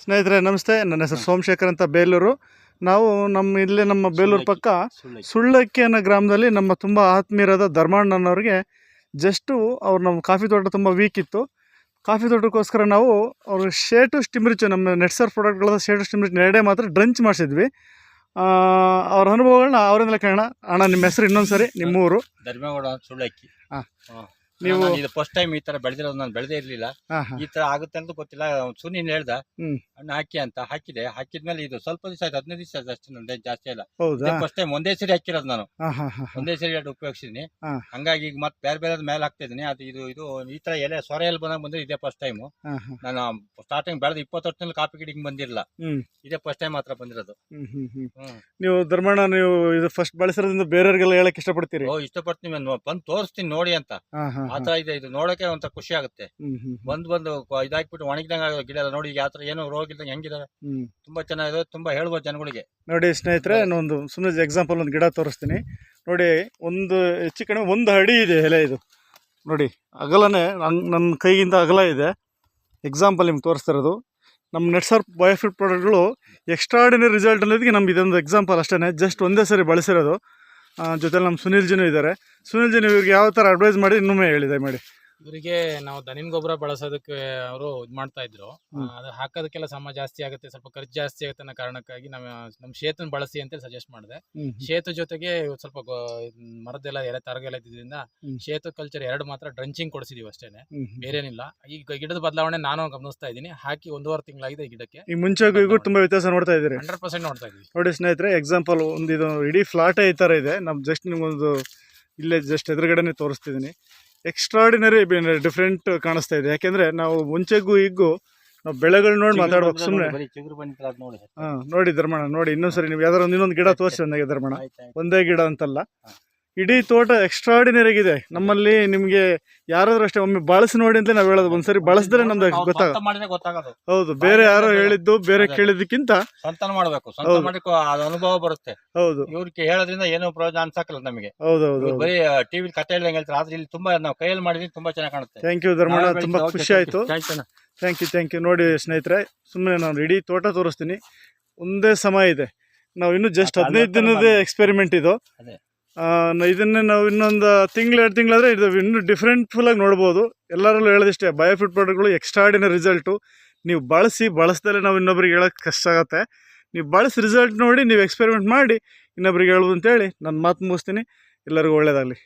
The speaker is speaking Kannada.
ಸ್ನೇಹಿತರೆ ನಮಸ್ತೆ. ನನ್ನ ಹೆಸರು ಸೋಮಶೇಖರ್ ಅಂತ, ಬೇಲೂರು. ನಾವು ನಮ್ಮ ಬೇಲೂರು ಪಕ್ಕ ಸುಳ್ಳಕ್ಕಿ ಅನ್ನೋ ಗ್ರಾಮದಲ್ಲಿ ನಮ್ಮ ತುಂಬ ಆತ್ಮೀಯರಾದ ಧರ್ಮಣ್ಣನವ್ರಿಗೆ ಜಸ್ಟು ಅವ್ರು ನಮ್ಮ ಕಾಫಿ ತೋಟ ತುಂಬ ವೀಕ್ ಇತ್ತು. ಕಾಫಿ ತೋಟಕ್ಕೋಸ್ಕರ ನಾವು ಅವ್ರ ಶೇಟು ಸ್ಟಿಮ್ರಿಚ್, ನಮ್ಮ ನೆಟ್ಸರ್ ಪ್ರಾಡಕ್ಟ್ಗಳಾದ ಶೇಟು ಸ್ಟಿಮ್ರಿಚ್ 2 ಮಾತ್ರ ಡ್ರಂಚ್ ಮಾಡಿಸಿದ್ವಿ. ಅವ್ರ ಅನುಭವಗಳನ್ನ ಅವರಿಂದಲೇ ಕೇಳೋಣ. ಅಣ್ಣ, ನಿಮ್ಮ ಹೆಸರು ಇನ್ನೊಂದು ಸರಿ, ನಿಮ್ಮೂರು? ಧರ್ಮೇಗೌಡ ಸುಳ್ಳಕ್ಕಿ. ನೀವು ಇದು ಫಸ್ಟ್ ಟೈಮ್ ಈ ತರ ಬೆಳೆದಿರೋದು, ನಾನು ಬೆಳೆದೇ ಇರ್ಲಿಲ್ಲ. ಈ ತರ ಆಗುತ್ತೆ ಅಂತ ಗೊತ್ತಿಲ್ಲ. ಸುನೀನ್ ಹೇಳ್ದ ಹಣ್ಣು ಹಾಕಿ ಅಂತ, ಹಾಕಿದೆ. ಹಾಕಿದ್ಮೇಲೆ ಇದು ಸ್ವಲ್ಪ ದಿವಸ ಆಯ್ತು, 15 ದಿವಸ ಆಯ್ತು ಅಷ್ಟೇ, ನಂದೇ ಜಾಸ್ತಿ ಇಲ್ಲ. ಫಸ್ಟ್ ಟೈಮ್ ಒಂದೇ ಸರಿ ಹಾಕಿರೋದು ನಾನು. ಒಂದೇ ಸರಿ ಉಪಯೋಗಿಸಿದೀನಿ. ಹಂಗಾಗಿ ಈಗ ಮತ್ತೆ ಬೇರೆ ಬೇರೆ ಮೇಲೆ ಹಾಕ್ತಾ ಇದೀನಿ. ಅದು ಇದು ಇದು ಈ ತರ ಎಲೆ ಸೊರ ಎಲ್ಲಿ ಬಂದ್ರೆ ಇದೇ ಫಸ್ಟ್ ಟೈಮ್. ನಾನು ಸ್ಟಾರ್ಟಿಂಗ್ ಬೆಳೆದ 20 ವರ್ಷದಲ್ಲಿ ಕಾಫಿ ಗಿಡ ಬಂದಿರಲಿಲ್ಲ. ಇದೇ ಫಸ್ಟ್ ಟೈಮ್ ಮಾತ್ರ ಬಂದಿರೋದು. ನೀವು ಧರ್ಮಣ್ಣ, ನೀವು ಇದು ಫಸ್ಟ್ ಬಳಸಿರೋದ್ರಿಂದ ಬೇರೆಯವ್ರಿಗೆಲ್ಲ ಹೇಳಕ್ ಇಷ್ಟಪಡ್ತೀರಿ? ಇಷ್ಟಪಡ್ತೀನಿ, ಬಂದು ತೋರಿಸ್ತೀನಿ ನೋಡಿ ಅಂತ. ಆತರ ಇದೆ. ಇದು ನೋಡಕ್ಕೆ ಒಂಥರ ಖುಷಿ ಆಗುತ್ತೆ. ಬಂದು ಇದಾಕ್ಬಿಟ್ಟು ಒಣಗಿದಂಗ ಗಿಡ ಎಲ್ಲ ನೋಡಿ, ಯಾವ ತರ ಏನು ರೋಗ ಇಲ್ದಂಗೆ ಹೆಂಗಿದಾವೆ. ತುಂಬಾ ಚೆನ್ನಾಗಿದೆ. ತುಂಬಾ ಹೇಳ್ಬೋದು ಜನಗಳಿಗೆ. ನೋಡಿ ಸ್ನೇಹಿತರೆ, ಒಂದು ಸುಮ್ಮನೆ ಎಕ್ಸಾಂಪಲ್ ಒಂದು ಗಿಡ ತೋರಿಸ್ತೀನಿ ನೋಡಿ. ಒಂದು ಹೆಚ್ಚು ಕಡಿಮೆ 1 ಅಡಿ ಇದೆ ಎಲೆ. ಇದು ನೋಡಿ, ಅಗಲನೇ ನನ್ನ ಕೈಗಿಂತ ಅಗಲ ಇದೆ. ಎಕ್ಸಾಂಪಲ್ ನಿಮ್ಗೆ ತೋರಿಸ್ತಿರೋದು. ನಮ್ಮ ನೆಟ್ಸರ್ ಬಯೋಫಿಟ್ ಪ್ರಾಡಕ್ಟ್ಗಳು ಎಕ್ಸ್ಟ್ರಾರ್ಡಿನರಿ ರಿಸಲ್ಟ್ ಅನ್ನೋದಕ್ಕೆ ನಮ್ಗೆ ಇದೊಂದು ಎಕ್ಸಾಂಪಲ್ ಅಷ್ಟೇ. ಜಸ್ಟ್ ಒಂದೇ ಸರಿ ಬಳಸಿರೋದು. ಜೊತೆಲಿ ನಮ್ಮ ಸುನೀಲ್ ಜಿನೂ ಇದ್ದಾರೆ. ಸುನೀಲ್ ಜಿನೂ ಇವ್ರಿಗೆ ಯಾವ ಥರ ಅಡ್ವೈಸ್ ಮಾಡಿ ಇನ್ನೊಮ್ಮೆ ಹೇಳಿದೆ ಮಾಡಿ. ಇವರಿಗೆ ನಾವು ದನಿನ್ ಗೊಬ್ಬರ ಬಳಸೋದಕ್ಕೆ ಅವರು ಇದು ಮಾಡ್ತಾ ಇದ್ರು. ಅದು ಹಾಕೋದಕ್ಕೆಲ್ಲ ಶ್ರಮ ಜಾಸ್ತಿ ಆಗುತ್ತೆ, ಸ್ವಲ್ಪ ಖರ್ಚು ಜಾಸ್ತಿ ಆಗುತ್ತೆ ಅನ್ನೋ ಕಾರಣಕ್ಕಾಗಿ ನಮ್ಮ ಶೇತನ್ ಬಳಸಿ ಅಂತ ಸಜೆಸ್ಟ್ ಮಾಡಿದೆ. ಶೇತು ಜೊತೆಗೆ ಸ್ವಲ್ಪ ಮರದೆಲ್ಲ ಎಲೆ ತರಗೆಲ್ಲ ಇದ್ದಿದ್ರಿಂದ ಶೇತು ಕಲ್ಚರ್ 2 ಮಾತ್ರ ಡ್ರಂಚಿಂಗ್ ಕೊಡಿಸಿದೀವಿ ಅಷ್ಟೇನೆ, ಬೇರೇನಿಲ್ಲ. ಈಗ ಗಿಡದ ಬದಲಾವಣೆ ನಾನು ಗಮನಿಸ್ತಾ ಇದ್ದೀನಿ. ಹಾಕಿ 1.5 ತಿಂಗಳಾಗಿದೆ ಗಿಡಕ್ಕೆ. ಈ ಮುಂಚೆಗೂ ತುಂಬಾ ವ್ಯತ್ಯಾಸ ನೋಡ್ತಾ ಇದ್ದೀರಿ? 100% ನೋಡ್ತಾ ಇದ್ದೀವಿ. ನೋಡಿ ಸ್ನೇಹಿತರೆ, ಎಕ್ಸಾಂಪಲ್ ಒಂದು ಇದು ಇಡೀ ಫ್ಲಾಟೇ ಈ ಥರ ಇದೆ. ನಮ್ ಜಸ್ಟ್ ನಿಮ್ಗೊಂದು ಇಲ್ಲೇ ಜಸ್ಟ್ ಎದುರುಗಡೆನೆ ತೋರಿಸ್ತಿದ್ದೀನಿ. ಎಕ್ಸ್ಟ್ರಾರ್ಡಿನರಿ ಡಿಫ್ರೆಂಟ್ ಕಾಣಿಸ್ತಾ ಇದೆ. ಯಾಕೆಂದ್ರೆ ನಾವು ಮುಂಚೆಗೂ ಈಗೂ ನಾವು ಬೆಳೆಗಳು ನೋಡಿ ಮಾತಾಡ್ಬೇಕು. ಸುಮ್ಮನೆ ನೋಡಿ ಧರ್ಮಣ್ಣ, ನೋಡಿ ಇನ್ನೊಂದ್ಸರಿ ನೀವು ಯಾವ್ದಾರ ಇನ್ನೊಂದು ಗಿಡ ತೋರಿಸಿ ನನಗೆ ಧರ್ಮಣ್ಣ. ಒಂದೇ ಗಿಡ ಅಂತಲ್ಲ, ಇಡೀ ತೋಟ ಎಕ್ಸ್ಟ್ರಾರ್ಡಿನರಿ ಆಗಿದೆ. ನಮ್ಮಲ್ಲಿ ನಿಮ್ಗೆ ಯಾರಾದ್ರೂ ಅಷ್ಟೇ ಒಮ್ಮೆ ಬಳಸಿ ನೋಡಿ ಅಂತ ನಾವು ಹೇಳೋದು. ಒಂದ್ಸರಿ ಬಳಸಿದ್ರೆ ನಮ್ದು ಗೊತ್ತಾಗೋದು. ಹೌದು, ಬೇರೆ ಯಾರೋ ಹೇಳಿದ್ದು ಬೇರೆ ಕೇಳಿದ್ದಕ್ಕಿಂತ ಸ್ವಂತ ಮಾಡಬೇಕು. ಅನುಭವ ಬರುತ್ತೆ. ಹೌದು, ಇವ್ರಿಗೆ ಹೇಳೋದ್ರಿಂದ ಏನೋ ಪ್ರಯೋಜನ ಅನ್ಸಕ್ಕಲ್ಲ ನಮಗೆ. ಹೌದೌದು, ಬರೀ ಟಿವಿ ಕಥೆ ಹೇಳ್ದಂಗೆ ಹೇಳ್ತಾರೆ. ಆದ್ರೆ ಇಲ್ಲಿ ತುಂಬಾ ನಾವು ಕೈಯಲ್ಲಿ ಮಾಡಿದ್ವಿ, ತುಂಬಾ ಚೆನ್ನಾಗಿ ಕಾಣುತ್ತೆ. ಥ್ಯಾಂಕ್ ಯು ಧರ್ಮಣ್ಣ, ತುಂಬಾ ಖುಷಿ ಆಯ್ತು. Thank you. ನೋಡಿ ಸ್ನೇಹಿತರೆ, ಸುಮ್ಮನೆ ನಾನು ಇಡೀ ತೋಟ ತೋರಿಸ್ತೀನಿ. ಒಂದೇ ಸಮಯ ಇದೆ. ನಾವು ಇನ್ನು ಜಸ್ಟ್ 15 ದಿನದ ಎಕ್ಸ್ಪೆರಿಮೆಂಟ್ ಇದು. ಇದನ್ನೇ ನಾವು ಇನ್ನೊಂದು 1-2 ತಿಂಗಳಾದರೆ ಇದು ಇನ್ನೂ ಡಿಫ್ರೆಂಟ್ ಫುಲ್ಲಾಗಿ ನೋಡ್ಬೋದು. ಎಲ್ಲರಲ್ಲೂ ಹೇಳೋದಿಷ್ಟೇ, ಬಯೋಫಿಟ್ ಪ್ರಾಡಕ್ಟ್ಗಳು ಎಕ್ಸ್ಟ್ರಾರ್ಡಿನರಿ ರಿಸಲ್ಟು. ನೀವು ಬಳಸ್ದಲ್ಲೇ ನಾವು ಇನ್ನೊಬ್ರಿಗೆ ಹೇಳೋಕ್ಕೆ ಕಷ್ಟ ಆಗುತ್ತೆ. ನೀವು ಬಳಸಿ ರಿಸಲ್ಟ್ ನೋಡಿ ನೀವು ಎಕ್ಸ್ಪೆರಿಮೆಂಟ್ ಮಾಡಿ ಇನ್ನೊಬ್ರಿಗೆ ಹೇಳ್ಬೋದು ಅಂತೇಳಿ ನನ್ನ ಮಾತು ಮುಗಿಸ್ತೀನಿ. ಎಲ್ಲರಿಗೂ ಒಳ್ಳೆಯದಾಗಲಿ.